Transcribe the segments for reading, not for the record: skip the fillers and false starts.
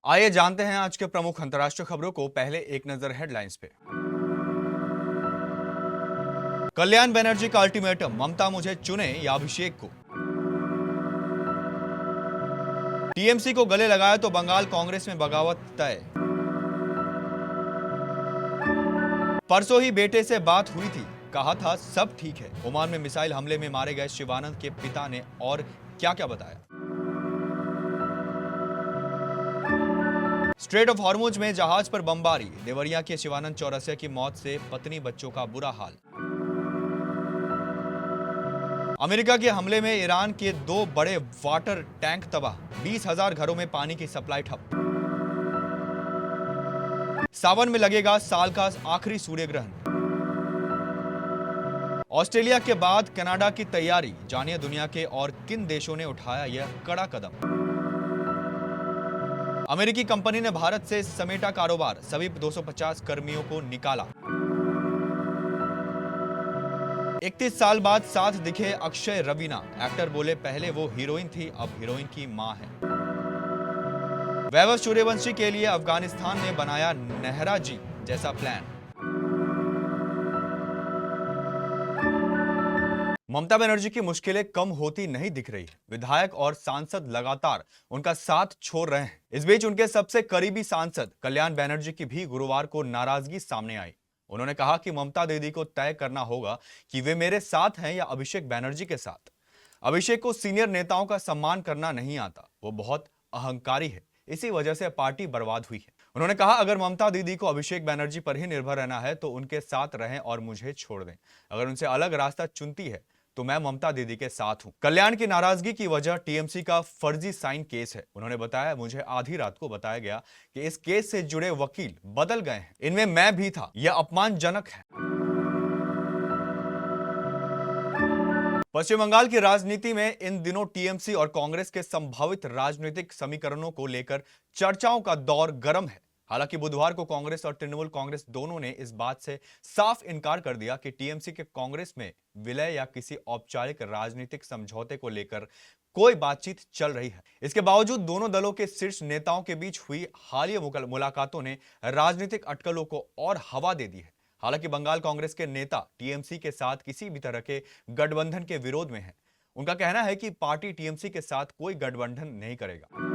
आइए जानते हैं आज के प्रमुख अंतर्राष्ट्रीय खबरों को। पहले एक नजर हेडलाइंस पे। कल्याण बनर्जी का अल्टीमेटम, ममता मुझे चुने या अभिषेक को। टीएमसी को गले लगाया तो बंगाल कांग्रेस में बगावत तय। परसों ही बेटे से बात हुई थी, कहा था सब ठीक है। ओमान में मिसाइल हमले में मारे गए शिवानंद के पिता ने और क्या क्या बताया। स्ट्रेट ऑफ हॉर्मुज में जहाज पर बमबारी, देवरिया के शिवानंद चौरसिया की मौत से पत्नी बच्चों का बुरा हाल। अमेरिका के हमले में ईरान के 2 बड़े वाटर टैंक तबाह, 20,000 घरों में पानी की सप्लाई ठप। सावन में लगेगा साल का आखिरी सूर्य ग्रहण। ऑस्ट्रेलिया के बाद कनाडा की तैयारी, जानिए दुनिया के और किन देशों ने उठाया यह कड़ा कदम। अमेरिकी कंपनी ने भारत से समेटा कारोबार, सभी 250 कर्मियों को निकाला। 31 साल बाद साथ दिखे अक्षय रवीना, एक्टर बोले पहले वो हीरोइन थी, अब हीरोइन की मां है। वैभव सूर्यवंशी के लिए अफगानिस्तान ने बनाया नेहरा जी जैसा प्लान। ममता बनर्जी की मुश्किलें कम होती नहीं दिख रही। विधायक और सांसद लगातार उनका साथ छोड़ रहे हैं। इस बीच उनके सबसे करीबी सांसद कल्याण बनर्जी की भी गुरुवार को नाराजगी सामने आई। उन्होंने कहा कि ममता दीदी को तय करना होगा कि वे मेरे साथ हैं या अभिषेक बनर्जी के साथ। अभिषेक को सीनियर नेताओं का सम्मान करना नहीं आता, वो बहुत अहंकारी है, इसी वजह से पार्टी बर्बाद हुई है। उन्होंने कहा अगर ममता दीदी को अभिषेक बनर्जी पर ही निर्भर रहना है तो उनके साथ रहें और मुझे छोड़ दें। अगर उनसे अलग रास्ता चुनती है तो मैं ममता दीदी के साथ हूं। कल्याण की नाराजगी की वजह टीएमसी का फर्जी साइन केस है। उन्होंने बताया मुझे आधी रात को बताया गया कि इस केस से जुड़े वकील बदल गए हैं, इनमें मैं भी था, यह अपमानजनक है। पश्चिम बंगाल की राजनीति में इन दिनों टीएमसी और कांग्रेस के संभावित राजनीतिक समीकरणों को लेकर चर्चाओं का दौर गर्म है। हालांकि बुधवार को कांग्रेस और तृणमूल कांग्रेस दोनों ने इस बात से साफ इनकार कर दिया कि टीएमसी के कांग्रेस में विलय या किसी औपचारिक राजनीतिक समझौते को लेकर कोई बातचीत चल रही है। इसके बावजूद दोनों दलों के शीर्ष नेताओं के बीच हुई हालिया मुलाकातों ने राजनीतिक अटकलों को और हवा दे दी है। हालांकि बंगाल कांग्रेस के नेता टीएमसी के साथ किसी भी तरह के गठबंधन के विरोध में हैं। उनका कहना है कि पार्टी टीएमसी के साथ कोई गठबंधन नहीं करेगा।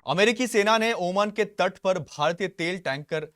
अमेरिकी सेना ने ओमान के तट पर भारतीय तेल टैंकर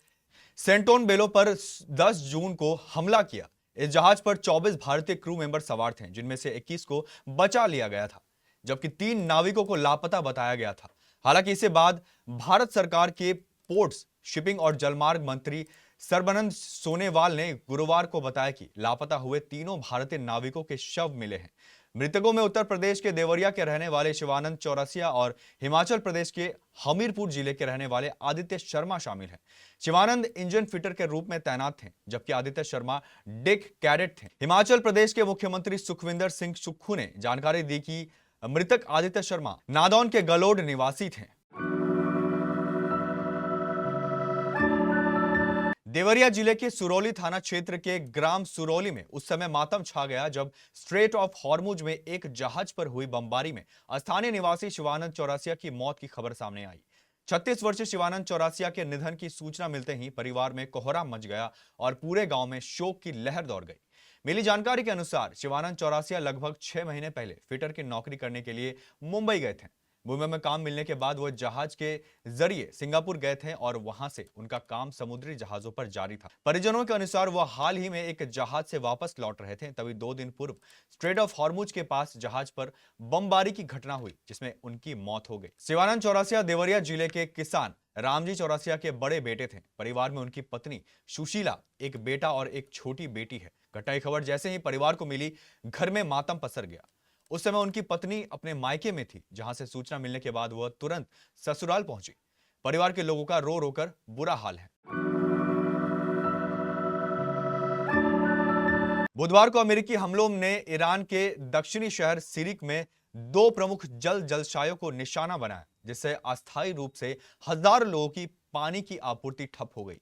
सेंटोन बेलो पर 10 जून को हमला किया। इस जहाज पर 24 भारतीय क्रू मेंबर सवार थे, जिनमें से 21 को बचा लिया गया था, जबकि 3 नाविकों को लापता बताया गया था। हालांकि इसके बाद भारत सरकार के पोर्ट्स, शिपिंग और जलमार्ग मंत्री सर्बानंद सोनोवाल ने गुरुवार को बताया कि लापता हुए तीनों भारतीय नाविकों के शव मिले हैं। मृतकों में उत्तर प्रदेश के देवरिया के रहने वाले शिवानंद चौरसिया और हिमाचल प्रदेश के हमीरपुर जिले के रहने वाले आदित्य शर्मा शामिल हैं। शिवानंद इंजन फिटर के रूप में तैनात थे, जबकि आदित्य शर्मा डेक कैडेट थे। हिमाचल प्रदेश के मुख्यमंत्री सुखविंदर सिंह सुक्खू ने जानकारी दी कि मृतक आदित्य शर्मा नादौन के गलोड निवासी थे। देवरिया जिले के सुरौली थाना क्षेत्र के ग्राम सुरौली में उस समय मातम छा गया जब स्ट्रेट ऑफ हॉर्मुज में एक जहाज पर हुई बमबारी में स्थानीय निवासी शिवानंद चौरसिया की मौत की खबर सामने आई। 36 वर्षीय शिवानंद चौरसिया के निधन की सूचना मिलते ही परिवार में कोहराम मच गया और पूरे गांव में शोक की लहर दौड़ गई। मिली जानकारी के अनुसार शिवानंद चौरसिया लगभग 6 महीने पहले फिटर की नौकरी करने के लिए मुंबई गए थे। मुंबई में काम मिलने के बाद वह जहाज के जरिए सिंगापुर गए थे और वहां से उनका काम समुद्री जहाजों पर जारी था। परिजनों के अनुसार वह हाल ही में एक जहाज से वापस लौट रहे थे, तभी 2 दिन पूर्व स्ट्रेट ऑफ हॉर्मुज के पास जहाज पर बमबारी की घटना हुई, जिसमें उनकी मौत हो गई। शिवानंद चौरसिया देवरिया जिले के किसान रामजी चौरसिया के बड़े बेटे थे। परिवार में उनकी पत्नी सुशीला, एक बेटा और एक छोटी बेटी है। घटना की खबर जैसे ही परिवार को मिली, घर में मातम पसर गया। उस समय उनकी पत्नी अपने मायके में थी, जहां से सूचना मिलने के बाद वह तुरंत ससुराल पहुंची। परिवार के लोगों का रो रोकर बुरा हाल है। बुधवार को अमेरिकी हमलों ने ईरान के दक्षिणी शहर सिरिक में 2 प्रमुख जलशायों को निशाना बनाया, जिससे अस्थायी रूप से हजारों लोगों की पानी की आपूर्ति ठप हो गई।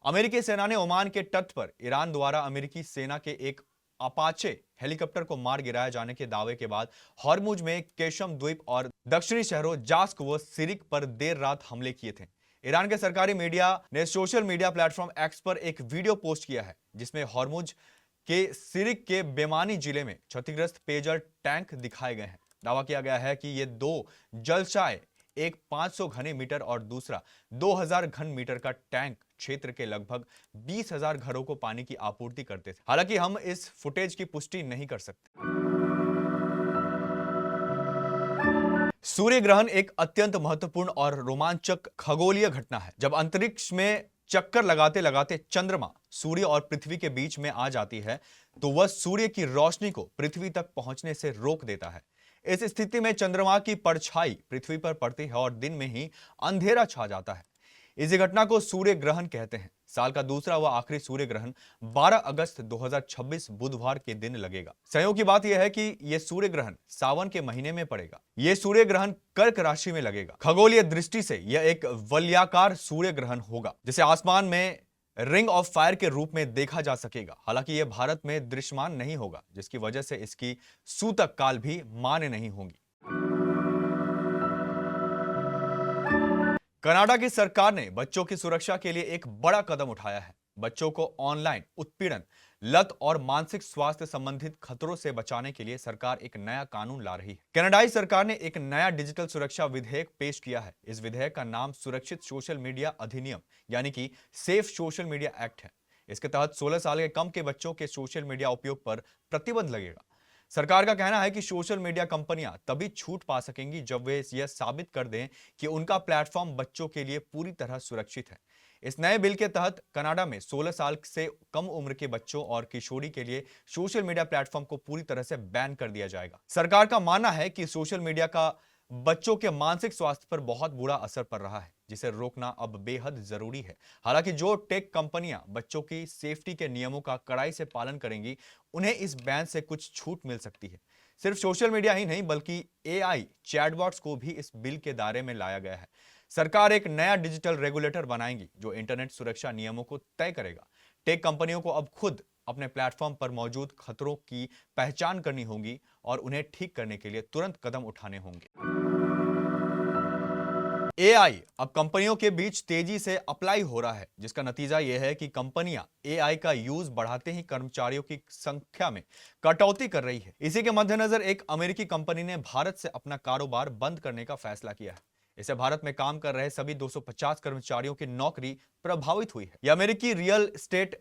अमेरिकी सेना ने ओमान के तट पर ईरान द्वारा अमेरिकी सेना के एक अपाचे हेलीकॉप्टर को मार गिराया जाने के दावे के बाद हॉर्मुज में केशम द्वीप और दक्षिणी शहरों जास्क व सिरिक पर देर रात हमले किए थे। ईरान के सरकारी मीडिया ने सोशल मीडिया प्लेटफॉर्म एक्स पर एक वीडियो पोस्ट किया है जिसमें हॉर्मुज के सिरिक के बेमानी जिले में क्षतिग्रस्त पेयजल टैंक दिखाए गए हैं। दावा किया गया है कि ये दो जलशाय, एक 500 घने मीटर और दूसरा 2000 घन मीटर का टैंक क्षेत्र के लगभग 20,000 घरों को पानी की आपूर्ति करते थे। हालांकि हम इस फुटेज की पुष्टि नहीं कर सकते। सूर्य ग्रहण एक अत्यंत महत्वपूर्ण और रोमांचक खगोलीय घटना है। जब अंतरिक्ष में चक्कर लगाते लगाते चंद्रमा सूर्य और पृथ्वी के बीच में आ जाती है तो वह सूर्य की रोशनी को पृथ्वी तक पहुंचने से रोक देता है। इस स्थिति में चंद्रमा की परछाई पृथ्वी पर पड़ती है और दिन में ही अंधेरा छा जाता है। इसी घटना को सूर्य ग्रहण कहते हैं। साल का दूसरा व आखिरी सूर्य ग्रहण 12 अगस्त 2026 बुधवार के दिन लगेगा। संयोग की बात यह है कि यह सूर्य ग्रहण सावन के महीने में पड़ेगा। यह सूर्य ग्रहण कर्क राशि में लगेगा। खगोलीय दृष्टि से यह एक वलयाकार सूर्य ग्रहण होगा जिसे आसमान में रिंग ऑफ फायर के रूप में देखा जा सकेगा। हालांकि यह भारत में दृश्यमान नहीं होगा, जिसकी वजह से इसकी सूतक काल भी मान्य नहीं होंगी। कनाडा की सरकार ने बच्चों की सुरक्षा के लिए एक बड़ा कदम उठाया है। बच्चों को ऑनलाइन उत्पीड़न, लत और मानसिक स्वास्थ्य संबंधित खतरों से बचाने के लिए सरकार एक नया कानून ला रही है। कनाडाई सरकार ने एक नया डिजिटल सुरक्षा विधेयक पेश किया है। इस विधेयक का नाम सुरक्षित सोशल मीडिया अधिनियम यानी कि सेफ सोशल मीडिया एक्ट है। इसके तहत 16 साल के कम के बच्चों के सोशल मीडिया उपयोग पर प्रतिबंध लगेगा। सरकार का कहना है कि सोशल मीडिया कंपनियां तभी छूट पा सकेंगी जब वे यह साबित कर दें कि उनका प्लेटफॉर्म बच्चों के लिए पूरी तरह सुरक्षित है। इस नए बिल के तहत कनाडा में 16 साल से कम उम्र के बच्चों और किशोरी के लिए सोशल मीडिया प्लेटफॉर्म को पूरी तरह से बैन कर दिया जाएगा। सरकार का मानना है कि सोशल मीडिया का बच्चों के मानसिक स्वास्थ्य पर बहुत बुरा असर पड़ रहा है, जिसे रोकना अब बेहद जरूरी है। हालांकि जो टेक कंपनियां बच्चों की सेफ्टी के नियमों का कड़ाई से पालन करेंगी, उन्हें इस बैन से कुछ छूट मिल सकती है। सिर्फ सोशल मीडिया ही नहीं बल्कि एआई चैटबॉट्स को भी इस बिल के दायरे में लाया गया है। सरकार एक नया डिजिटल रेगुलेटर बनाएगी जो इंटरनेट सुरक्षा नियमों को तय करेगा। टेक कंपनियों को अब खुद अपने प्लेटफॉर्म पर मौजूद खतरों की पहचान करनी होगी और उन्हें ठीक करने के लिए तुरंत कदम उठाने होंगे। एआई अब कंपनियों के बीच तेजी से अप्लाई हो रहा है, जिसका नतीजा यह है कि कंपनियां एआई का यूज बढ़ाते ही कर्मचारियों की संख्या में कटौती कर रही है। इसी के मद्देनजर एक अमेरिकी कंपनी ने भारत से अपना कारोबार बंद करने का फैसला किया है। इससे भारत में काम कर रहे सभी 250 कर्मचारियों की नौकरी प्रभावित हुई है। यह अमेरिकी real estate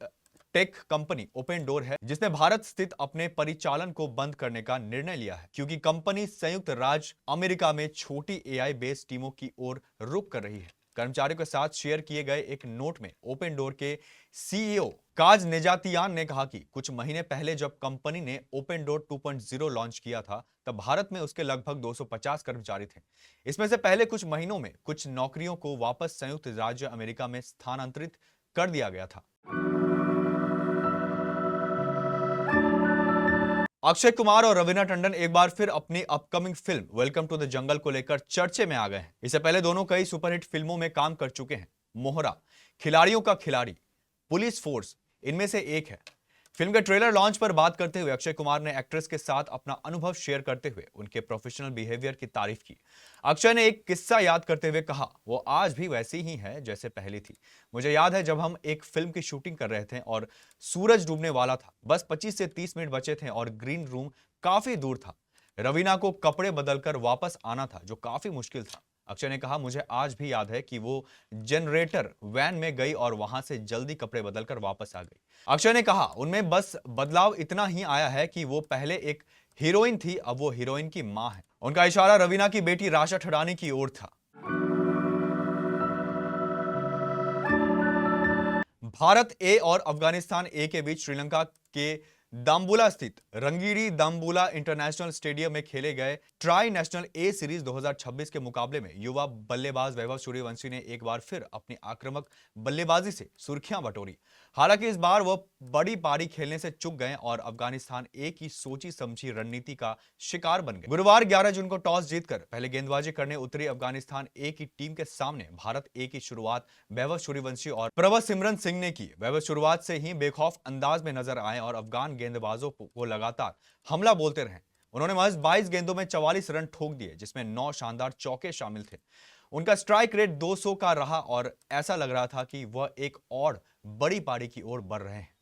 tech company open door है, जिसने भारत स्थित अपने परिचालन को बंद करने का निर्णय लिया है क्योंकि कंपनी संयुक्त राज्य अमेरिका में छोटी एआई बेस्ड टीमों की ओर रुख कर रही है। कर्मचारियों के साथ शेयर किए गए एक नोट में ओपन डोर के सीईओ काज नेजातियान ने कहा कि कुछ महीने पहले जब कंपनी ने ओपन डोर 2.0 लॉन्च किया था, तब भारत में उसके लगभग 250 कर्मचारी थे। इसमें से पहले कुछ महीनों में कुछ नौकरियों को वापस संयुक्त राज्य अमेरिका में स्थानांतरित कर दिया गया था। अक्षय कुमार और रवीना टंडन एक बार फिर अपनी upcoming film Welcome to the Jungle को लेकर चर्चे में आ गए हैं। इससे पहले दोनों कई सुपरहिट फिल्मों में काम कर चुके हैं। मोहरा, खिलाड़ियों का खिलाड़ी, पुलिस फोर्स इनमें से एक है। फिल्म के ट्रेलर लॉन्च पर बात करते हुए अक्षय कुमार ने एक्ट्रेस के साथ अपना अनुभव शेयर करते हुए उनके प्रोफेशनल बिहेवियर की तारीफ की। अक्षय ने एक किस्सा याद करते हुए कहा, वो आज भी वैसी ही है जैसे पहली थी। मुझे याद है जब हम एक फिल्म की शूटिंग कर रहे थे और सूरज डूबने वाला था, बस 25 से 30 मिनट बचे थे और ग्रीन रूम काफी दूर था। रवीना को कपड़े बदलकर वापस आना था जो काफी मुश्किल था। अक्षय ने कहा, मुझे आज भी याद है कि वो जनरेटर वैन में गई और वहां से जल्दी कपड़े बदलकर वापस आ गई। अक्षय ने कहा, उनमें बस बदलाव इतना ही आया है कि वो पहले एक हीरोइन थी, अब वो हीरोइन की मां है। उनका इशारा रवीना की बेटी राशा ठडानी की ओर था। भारत ए और अफगानिस्तान ए के बीच श्रीलंका के दाम्बुला स्थित रंगीरी दाम्बुला इंटरनेशनल स्टेडियम में खेले गए ट्राई नेशनल ए सीरीज 2026 के मुकाबले में युवा बल्लेबाज वैभव सूर्यवंशी ने एक बार फिर अपनी आक्रामक बल्लेबाजी से सुर्खियां बटोरी। हालांकि इस बार वह बड़ी पारी खेलने से चूक गए और अफगानिस्तान ए की सोची समझी रणनीति का शिकार बन गए। गुरुवार 11 जून को टॉस जीतकर पहले गेंदबाजी करने उतरी अफगानिस्तान ए की टीम के सामने भारत ए की शुरुआत वैभव सूर्यवंशी और प्रभसिमरन सिंह ने की। वैभव शुरुआत से ही बेखौफ अंदाज में नजर आए और अफगान गेंदबाजों को लगातार हमला बोलते रहे। उन्होंने महज 22 गेंदों में 44 रन ठोक दिए, जिसमें 9 शानदार चौके शामिल थे। उनका स्ट्राइक रेट 200 का रहा और ऐसा लग रहा था कि वह एक और बड़ी पारी की ओर बढ़ रहे हैं।